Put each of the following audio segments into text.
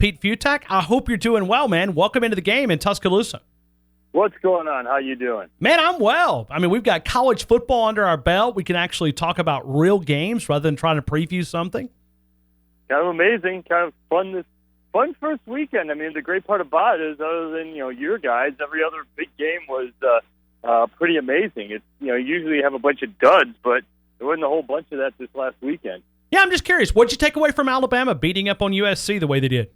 Pete Fiutak, I hope you're doing well, man. Welcome into the game in Tuscaloosa. What's going on? How you doing? Man, I'm well. I mean, we've got college football under our belt. We can actually talk about real games rather than trying to preview something. Kind of amazing, kind of fun first weekend. I mean, the great part about it is, other than your guys, every other big game was pretty amazing. It's usually you have a bunch of duds, but there wasn't a whole bunch of that this last weekend. Yeah, I'm just curious. What'd you take away from Alabama beating up on USC the way they did?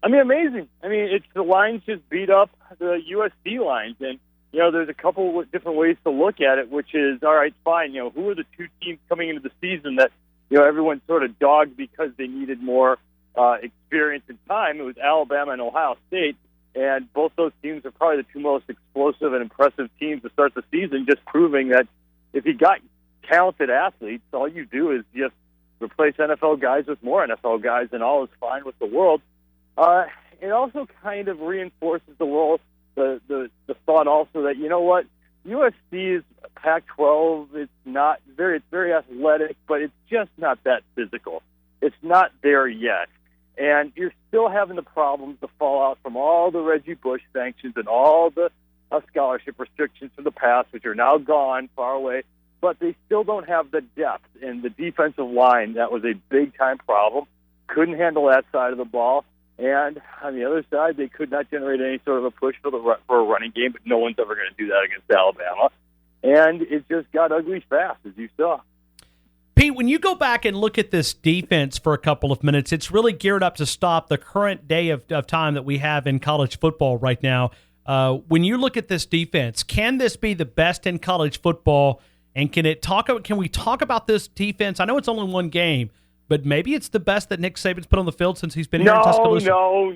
I mean, amazing. I mean, it's the lines just beat up the USC lines, and there's a couple of different ways to look at it, which is, all right, fine. Who are the two teams coming into the season that everyone sort of dogged because they needed more experience and time? It was Alabama and Ohio State, and both those teams are probably the two most explosive and impressive teams to start the season, just proving that if you got talented athletes, all you do is just replace NFL guys with more NFL guys, and all is fine with the world. It also kind of reinforces the thought also that, USC's Pac-12, it's very athletic, but it's just not that physical. It's not there yet. And you're still having the problems, the fallout from all the Reggie Bush sanctions and all the scholarship restrictions from the past, which are now gone, far away. But they still don't have the depth. And the defensive line, that was a big-time problem. Couldn't handle that side of the ball. And on the other side, they could not generate any sort of a push for a running game, but no one's ever going to do that against Alabama. And it just got ugly fast, as you saw. Pete, when you go back and look at this defense for a couple of minutes, it's really geared up to stop the current day of time that we have in college football right now. When you look at this defense, can this be the best in college football? And can we talk about this defense? I know it's only one game, but maybe it's the best that Nick Saban's put on the field since he's been here in Tuscaloosa. No.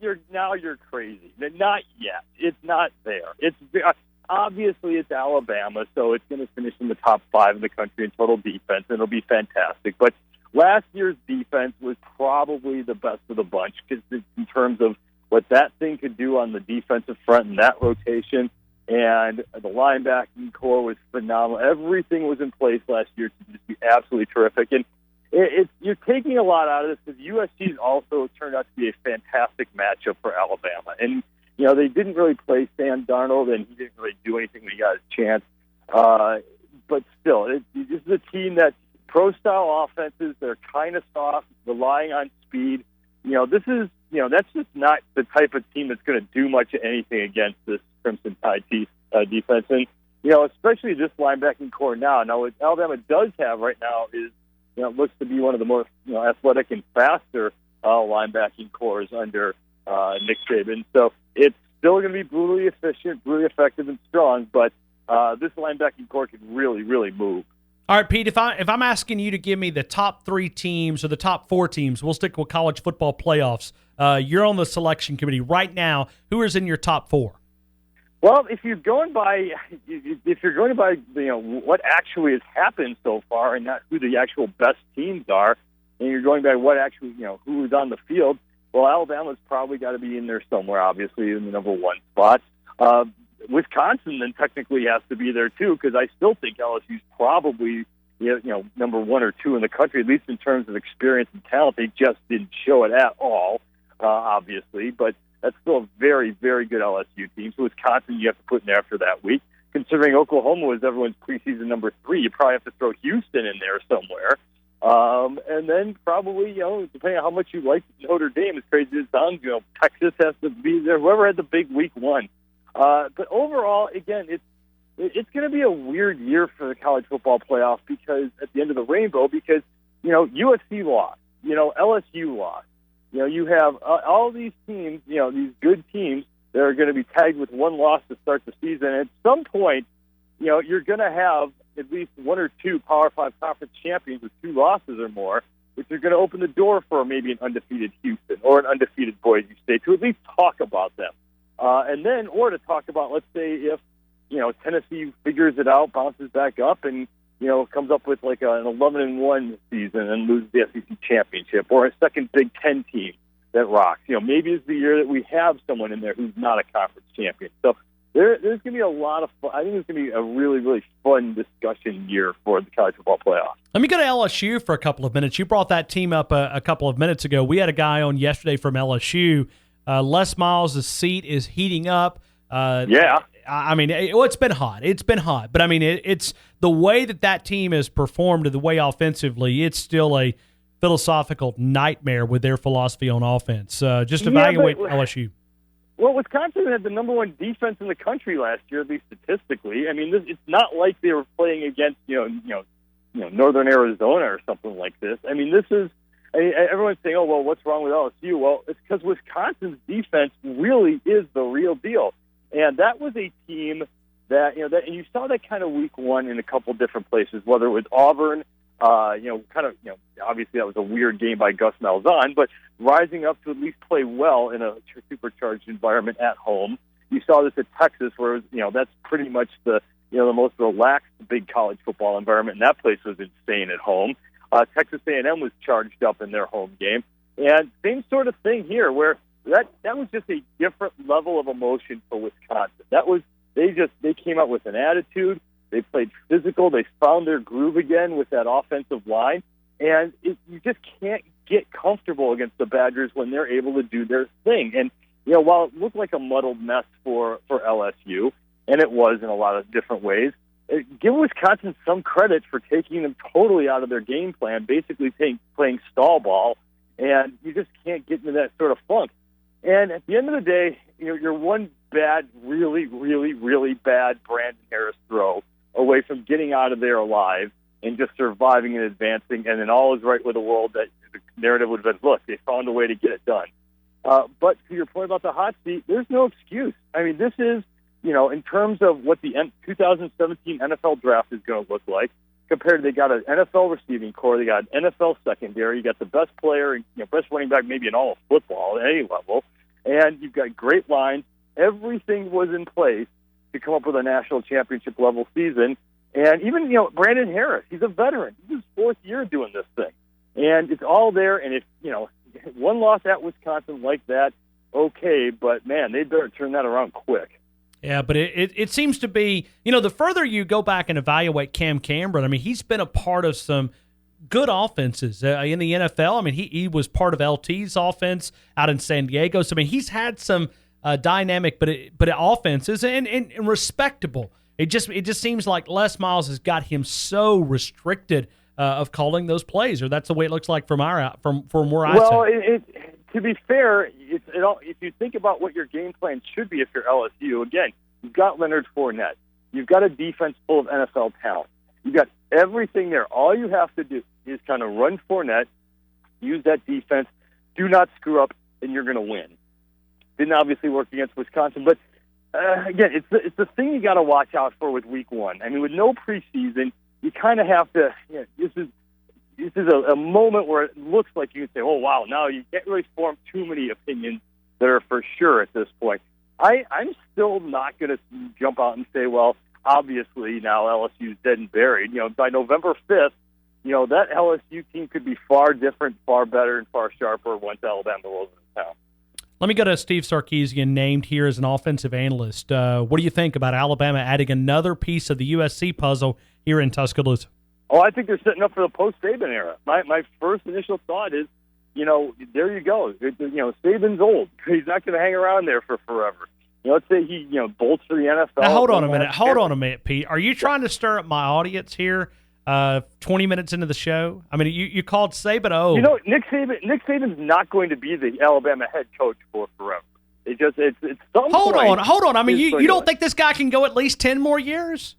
You're crazy. Not yet. It's not there. Obviously, it's Alabama, so it's going to finish in the top 5 in the country in total defense, and it'll be fantastic. But last year's defense was probably the best of the bunch in terms of what that thing could do on the defensive front and that rotation. And the linebacking core was phenomenal. Everything was in place last year to just be absolutely terrific. And you're taking a lot out of this because USC's also turned out to be a fantastic matchup for Alabama. And, they didn't really play Sam Darnold, and he didn't really do anything when he got his chance. But still, this is a team that's pro-style offenses. They're kind of soft, relying on speed. That's just not the type of team that's going to do much of anything against this Crimson Tide defense. And, especially this linebacking core now. Now, what Alabama does have right now is, it looks to be one of the more athletic and faster linebacking cores under Nick Saban. So it's still going to be brutally efficient, brutally effective, and strong. But this linebacking core can really, really move. All right, Pete. If I'm asking you to give me the top 3 teams or the top 4 teams, we'll stick with college football playoffs. You're on the selection committee right now. Who is in your top 4? Well, if you're going by what actually has happened so far, and not who the actual best teams are, and you're going by what actually who is on the field, well, Alabama's probably got to be in there somewhere, obviously in the number 1 spot. Wisconsin then technically has to be there too, because I still think LSU's probably number 1 or 2 in the country, at least in terms of experience and talent. They just didn't show it at all, obviously, but that's still a very, very good LSU team. So Wisconsin you have to put in there after that week. Considering Oklahoma was everyone's preseason number 3, you probably have to throw Houston in there somewhere. And then probably, depending on how much you like Notre Dame, as crazy as it sounds, Texas has to be there. Whoever had the big week 1. But overall, again, it's going to be a weird year for the college football playoff because at the end of the rainbow, because USC lost, LSU lost. You have all these teams, these good teams that are going to be tagged with 1 loss to start the season. And at some point, you're going to have at least 1 or 2 Power 5 conference champions with 2 losses or more, which are going to open the door for maybe an undefeated Houston or an undefeated Boise State to at least talk about them. And then, or to talk about, let's say, if, Tennessee figures it out, bounces back up, and, comes up with like an 11-1 season and loses the SEC championship, or a second Big Ten team that rocks. Maybe it's the year that we have someone in there who's not a conference champion. So there's going to be a lot of fun. I think it's going to be a really, really fun discussion year for the college football playoff. Let me go to LSU for a couple of minutes. You brought that team up a couple of minutes ago. We had a guy on yesterday from LSU. Les Miles' seat is heating up. Yeah. I mean, it's been hot. It's been hot. But, I mean, it's the way that team has performed, the way offensively, it's still a philosophical nightmare with their philosophy on offense. Just evaluate LSU. Well, Wisconsin had the number one defense in the country last year, at least statistically. I mean, it's not like they were playing against, Northern Arizona or something like this. I mean, everyone's saying, oh, well, what's wrong with LSU? Well, it's because Wisconsin's defense really is the real deal. And that was a team that, and you saw that kind of week one in a couple different places, whether it was Auburn, obviously that was a weird game by Gus Malzahn, but rising up to at least play well in a supercharged environment at home. You saw this at Texas, where that's pretty much the most relaxed big college football environment, and that place was insane at home. Texas A&M was charged up in their home game, and same sort of thing here, where that was just a different level of emotion for Wisconsin. They came out with an attitude. They played physical. They found their groove again with that offensive line. And you just can't get comfortable against the Badgers when they're able to do their thing. And, while it looked like a muddled mess for LSU, and it was in a lot of different ways, give Wisconsin some credit for taking them totally out of their game plan, basically playing stall ball, and you just can't get into that sort of funk. And at the end of the day, you're one bad, really, really, really bad Brandon Harris throw away from getting out of there alive and just surviving and advancing, and then all is right with the world. That the narrative would have been, look, they found a way to get it done. But to your point about the hot seat, there's no excuse. I mean, this is, in terms of what the 2017 NFL draft is going to look like, compared to they got an NFL receiving core, they got an NFL secondary, you got the best player, best running back maybe in all of football at any level, and you've got great lines. Everything was in place to come up with a national championship level season. And even, Brandon Harris, he's a veteran. He's his fourth year doing this thing. And it's all there. And if, one loss at Wisconsin like that, okay, but man, they better turn that around quick. Yeah, but it seems to be, the further you go back and evaluate Cam Cameron, I mean, he's been a part of some good offenses in the NFL. I mean, he was part of LT's offense out in San Diego. So, I mean, he's had some dynamic, but offenses and respectable. It just seems like Les Miles has got him so restricted of calling those plays, or that's the way it looks like from where I sit. Well, to be fair, if you think about what your game plan should be if you're LSU, again, you've got Leonard Fournette, you've got a defense full of NFL talent, you've got everything there. All you have to do is kind of run Fournette, use that defense, do not screw up, and you're going to win. Didn't obviously work against Wisconsin, but again, it's the thing you got to watch out for with Week 1. I mean, with no preseason, you kind of have to. This is a moment where it looks like you can say, "Oh wow!" Now you can't really form too many opinions that are for sure at this point. I'm still not going to jump out and say, "Well, obviously now LSU's dead and buried." By November 5th, that LSU team could be far different, far better, and far sharper once Alabama rolls into town. Let me go to Steve Sarkisian, named here as an offensive analyst. What do you think about Alabama adding another piece of the USC puzzle here in Tuscaloosa? Oh, I think they're setting up for the post-Saban era. My first initial thought is, there you go. Saban's old. He's not going to hang around there for forever. Let's say he, bolts for the NFL. Now, hold on a minute, Pete. Are you trying to stir up my audience here? 20 minutes into the show, I mean, you called Saban old. Nick Saban's not going to be the Alabama head coach for forever. It's some Hold on. I mean, you don't think this guy can go at least 10 more years?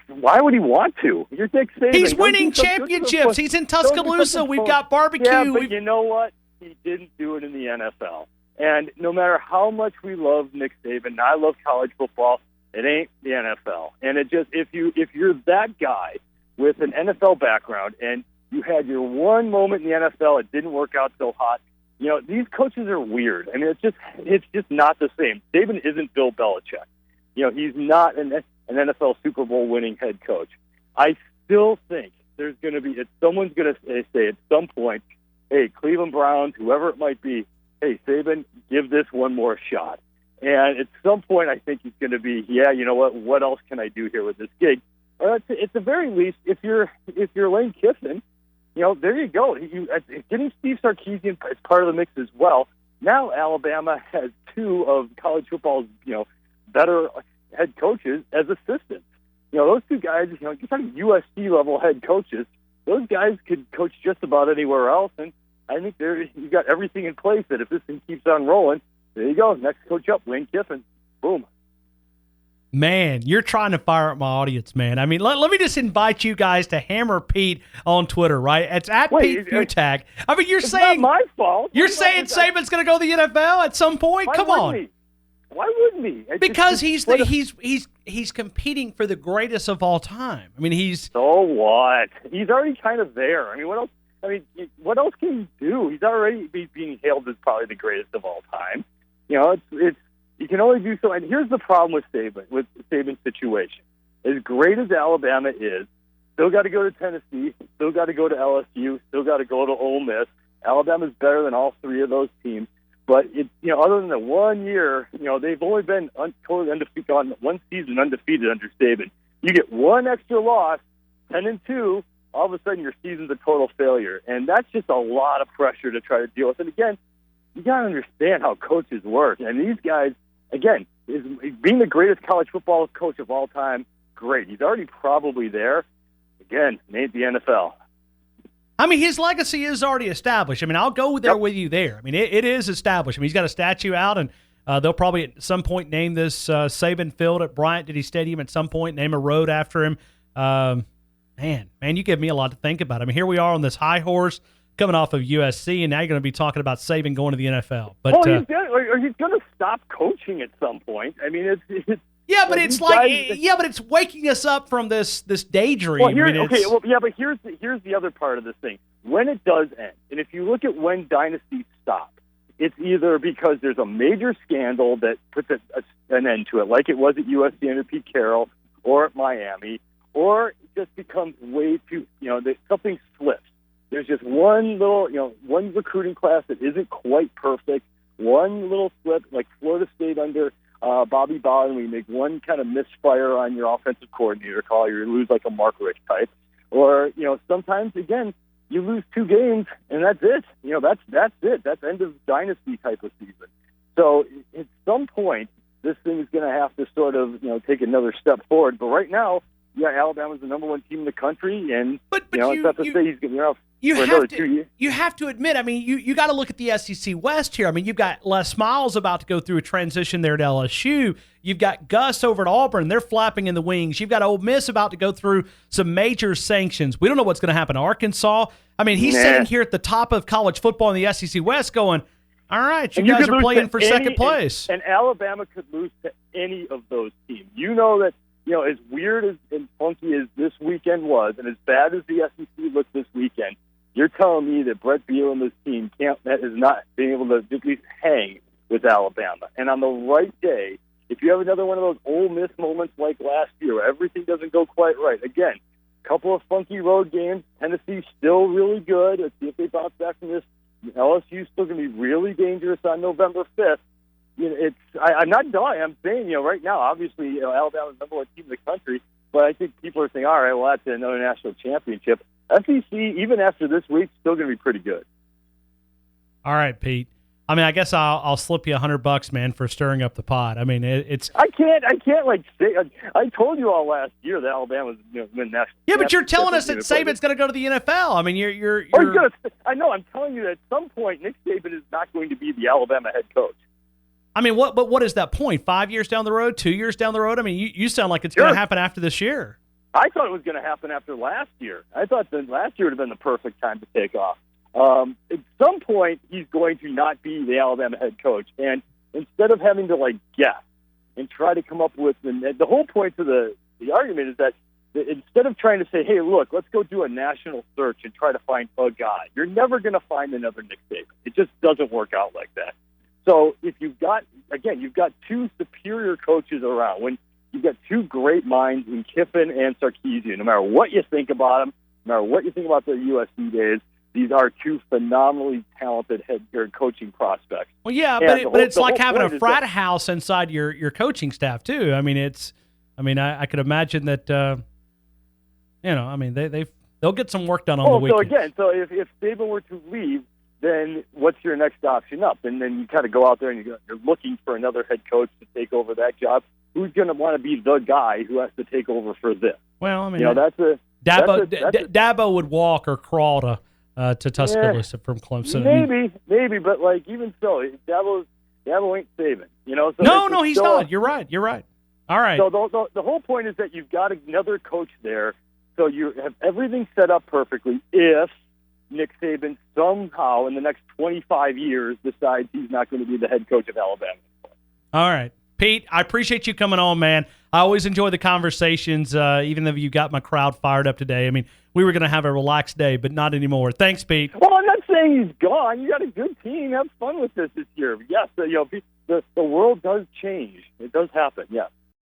Why would he want to? You're Nick Saban. He's winning championships. He's in Tuscaloosa. We've got barbecue. Yeah, but you know what? He didn't do it in the NFL. And no matter how much we love Nick Saban, and I love college football, it ain't the NFL. And it just if you're that guy with an NFL background and you had your one moment in the NFL, it didn't work out so hot. These coaches are weird. I mean, it's just not the same. Saban isn't Bill Belichick. He's not an NFL Super Bowl winning head coach. I still think there's going to be someone's going to say at some point, hey, Cleveland Browns, whoever it might be, hey, Saban, give this one more shot. And at some point, I think he's going to be, you know what else can I do here with this gig? At the very least, if you're Lane Kiffin, there you go. Getting Steve Sarkisian is part of the mix as well. Now Alabama has two of college football's, better head coaches as assistants. Those two guys, you're talking USC level head coaches. Those guys could coach just about anywhere else, and I think you've got everything in place that if this thing keeps on rolling, there you go. Next coach up, Lane Kiffin. Boom. Man, you're trying to fire up my audience, man. I mean, let me just invite you guys to hammer Pete on Twitter, right? It's at Pete Fiutak. I mean, you're saying not my fault. You're saying Saban's going to go to the NFL at some point? Come on. Why wouldn't he? Because he's competing for the greatest of all time. I mean, so what? He's already kind of there. I mean, what else? What else can he do? He's already being hailed as probably the greatest of all time. It's you can only do so. And here's the problem with Saban's situation. As great as Alabama is, still got to go to Tennessee, still got to go to LSU, still got to go to Ole Miss. Alabama's better than all three of those teams. But other than the 1 year, they've only been totally undefeated on one season, undefeated under Saban. You get one extra loss, 10-2. All of a sudden, your season's a total failure, and that's just a lot of pressure to try to deal with. And again, you got to understand how coaches work. And these guys, again, being the greatest college football coach of all time, great. He's already probably there. Again, made the NFL. I mean, his legacy is already established. I mean, I'll go there with you there. I mean, it is established. I mean, he's got a statue out, and they'll probably at some point name this Saban Field at Bryant-Denny Stadium at some point, name a road after him. Man, you give me a lot to think about. I mean, here we are on this high horse coming off of USC, and now you're going to be talking about Saban going to the NFL. But he's going to stop coaching at some point. I mean, it's yeah, but it's but it's waking us up from this daydream. Well, but here's the other part of this thing. When it does end, and if you look at when dynasties stop, it's either because there's a major scandal that puts an end to it, like it was at USC under Pete Carroll, or at Miami, or it just becomes way too, something slips. There's just one little, one recruiting class that isn't quite perfect, one little slip, like Florida State under Bobby Bowden, we make one kind of misfire on your offensive coordinator call, you lose like a Mark Richt type. Or, sometimes, again, you lose two games, and that's it. That's it. That's end of dynasty type of season. So at some point, this thing is going to have to sort of, take another step forward. But right now, Alabama's the number one team in the country, and it's not to say he's going to for another 2 years. You have to admit, I mean, you got to look at the SEC West here. I mean, you've got Les Miles about to go through a transition there at LSU. You've got Gus over at Auburn. They're flapping in the wings. You've got Ole Miss about to go through some major sanctions. We don't know what's going to happen to Arkansas. I mean, he's sitting here at the top of college football in the SEC West going, all right, you guys are playing for second place. And Alabama could lose to any of those teams. You know that, as weird and funky as this weekend was, and as bad as the SEC looked this weekend, you're telling me that Brett Beal and this team is not being able to at least hang with Alabama. And on the right day, if you have another one of those Ole Miss moments like last year where everything doesn't go quite right, again, a couple of funky road games, Tennessee's still really good. Let's see if they bounce back from this. LSU's still going to be really dangerous on November 5th. I'm not dying. I'm saying, right now, obviously, Alabama's the number one team in the country, but I think people are saying, all right, well, that's another national championship. SEC, even after this week, still going to be pretty good. All right, Pete. I mean, I guess I'll slip you $100, man, for stirring up the pot. I mean, it's. I can't say. I told you all last year that Alabama's win national. Yeah, but you're telling us that Saban's going to go to the NFL. I mean, you're. I know. I'm telling you that at some point Nick Saban is not going to be the Alabama head coach. I mean, what is that point? 5 years down the road? 2 years down the road? I mean, you sound like it's going to happen after this year. I thought it was going to happen after last year. I thought that last year would have been the perfect time to take off. At some point, he's going to not be the Alabama head coach. And instead of having to, guess and try to come up with – the whole point to the argument is that instead of trying to say, hey, look, let's go do a national search and try to find a guy, you're never going to find another Nick Saban. It just doesn't work out like that. So if you've got two superior coaches around, when you've got two great minds in Kiffin and Sarkisian, no matter what you think about them, no matter what you think about their USC days, these are two phenomenally talented head coaching prospects. Well, yeah, And but it's like having a point is frat that- house inside your coaching staff too. I mean, I could imagine that. They'll get some work done on the weekends. So if Saban were to leave, then what's your next option up? And then you kind of go out there and you're looking for another head coach to take over that job. Who's going to want to be the guy who has to take over for this? Well, I mean, Dabo would walk or crawl to Tuscaloosa from Clemson. Maybe, but like even so, Dabo ain't Saban. So no, he's not. You're right. All right. So the whole point is that you've got another coach there, so you have everything set up perfectly. If Nick Saban somehow in the next 25 years decides he's not going to be the head coach of Alabama. All right. Pete, I appreciate you coming on, man. I always enjoy the conversations, even though you got my crowd fired up today. I mean, we were going to have a relaxed day, but not anymore. Thanks, Pete. Well, I'm not saying he's gone. You got a good team. Have fun with this year. Yes, the world does change. It does happen, yes.